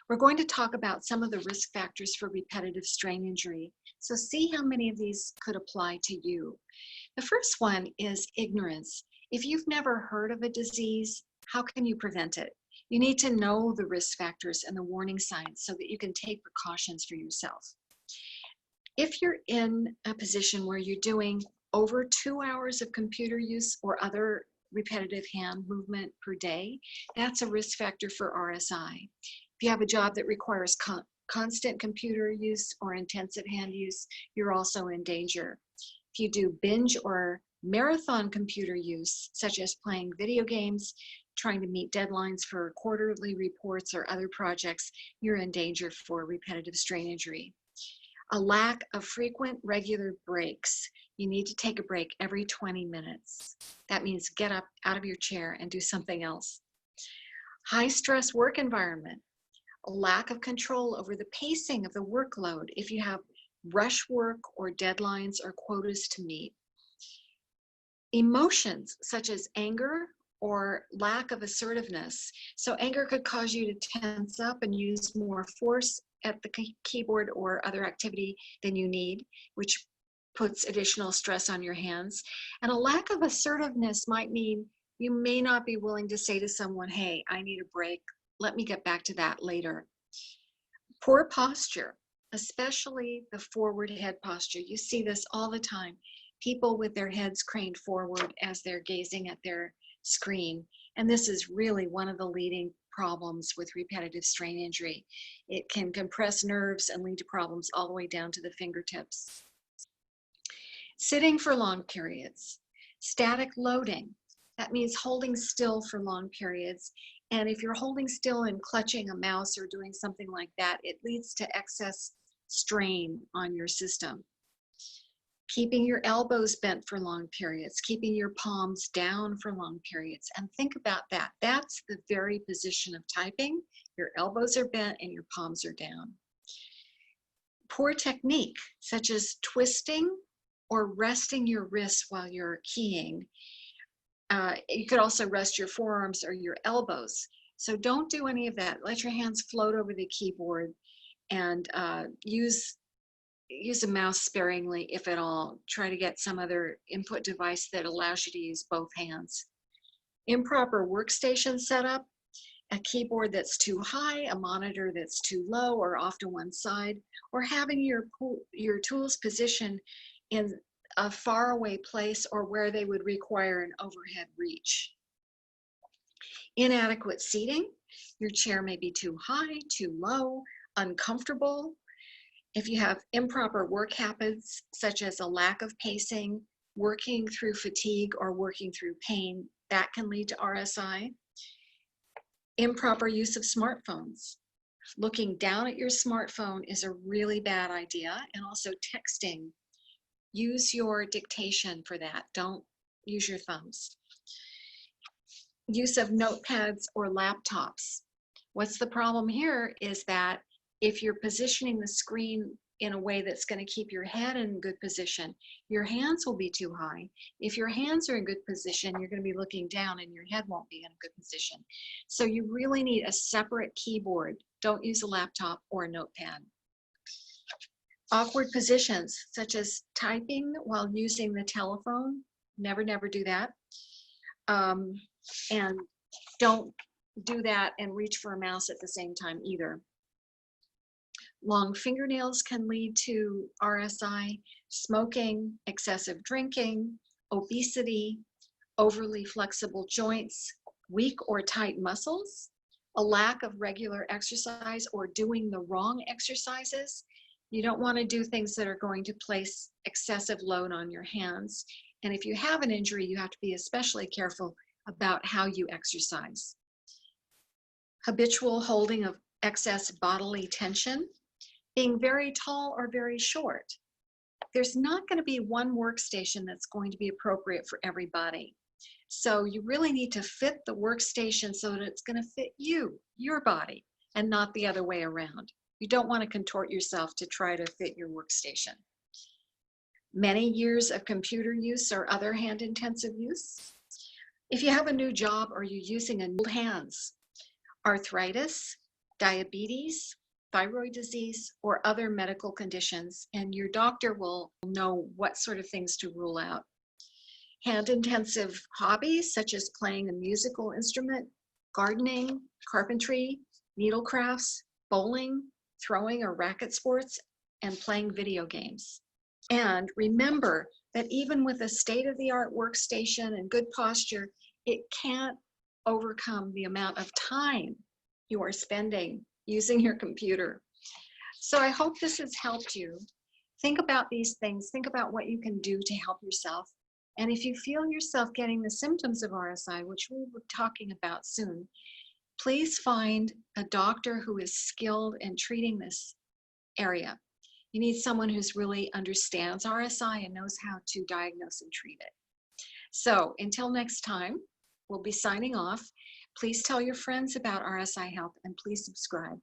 We're going to talk about some of the risk factors for repetitive strain injury. So see how many of these could apply to you. The first one is ignorance. If you've never heard of a disease, how can you prevent it? You need to know the risk factors and the warning signs so that you can take precautions for yourself. If you're in a position where you're doing over 2 hours of computer use or other repetitive hand movement per day, that's a risk factor for RSI. If you have a job that requires constant computer use or intensive hand use, you're also in danger. If you do binge or marathon computer use, such as playing video games, trying to meet deadlines for quarterly reports or other projects, you're in danger for repetitive strain injury. A lack of frequent, regular breaks. You need to take a break every 20 minutes. That means get up out of your chair and do something else. High stress work environment. A lack of control over the pacing of the workload if you have rush work or deadlines or quotas to meet. Emotions such as anger or lack of assertiveness. So anger could cause you to tense up and use more force at the keyboard or other activity than you need, which puts additional stress on your hands. And a lack of assertiveness might mean you may not be willing to say to someone, hey, I need a break. Let me get back to that later. Poor posture, especially the forward head posture. You see this all the time. People with their heads craned forward as they're gazing at their screen. And this is really one of the leading problems with repetitive strain injury. It can compress nerves and lead to problems all the way down to the fingertips. Sitting for long periods. Static loading. That means holding still for long periods. And if you're holding still and clutching a mouse or doing something like that, it leads to excess strain on your system. Keeping your elbows bent for long periods, keeping your palms down for long periods. And think about that. That's the very position of typing. Your elbows are bent and your palms are down. Poor technique, such as twisting or resting your wrists while you're keying. You could also rest your forearms or your elbows. So don't do any of that. Let your hands float over the keyboard and use a mouse sparingly, if at all. Try to get some other input device that allows you to use both hands. Improper workstation setup, a keyboard that's too high, a monitor that's too low or off to one side, or having your tools positioned in a faraway place or where they would require an overhead reach. Inadequate seating, your chair may be too high, too low, uncomfortable. If you have improper work habits, such as a lack of pacing, working through fatigue, or working through pain, that can lead to RSI. Improper use of smartphones. Looking down at your smartphone is a really bad idea, and also texting. Use your dictation for that. Don't use your thumbs. Use of notepads or laptops. What's the problem here is that if you're positioning the screen in a way that's going to keep your head in good position, your hands will be too high. If your hands are in good position, you're going to be looking down and your head won't be in a good position. So you really need a separate keyboard. Don't use a laptop or a notepad. Awkward positions, such as typing while using the telephone. Never do that. And don't do that and reach for a mouse at the same time either. Long fingernails can lead to RSI, smoking, excessive drinking, obesity, overly flexible joints, weak or tight muscles, a lack of regular exercise or doing the wrong exercises. You don't want to do things that are going to place excessive load on your hands. And if you have an injury, you have to be especially careful about how you exercise. Habitual holding of excess bodily tension. Being very tall or very short. There's not going to be one workstation that's going to be appropriate for everybody. So you really need to fit the workstation so that it's going to fit you, your body, and not the other way around. You don't want to contort yourself to try to fit your workstation. Many years of computer use or other hand-intensive use. If you have a new job or you're using old hands, arthritis, diabetes, thyroid disease, or other medical conditions, and your doctor will know what sort of things to rule out. Hand-intensive hobbies such as playing a musical instrument, gardening, carpentry, needlecrafts, bowling, throwing or racket sports, and playing video games. And remember that even with a state-of-the-art workstation and good posture, it can't overcome the amount of time you are spending using your computer. So I hope this has helped you. Think about these things. Think about what you can do to help yourself. And if you feel yourself getting the symptoms of RSI, which we will be talking about soon, please find a doctor who is skilled in treating this area. You need someone who's really understands RSI and knows how to diagnose and treat it. So until next time, we'll be signing off. Please tell your friends about RSI Health and please subscribe.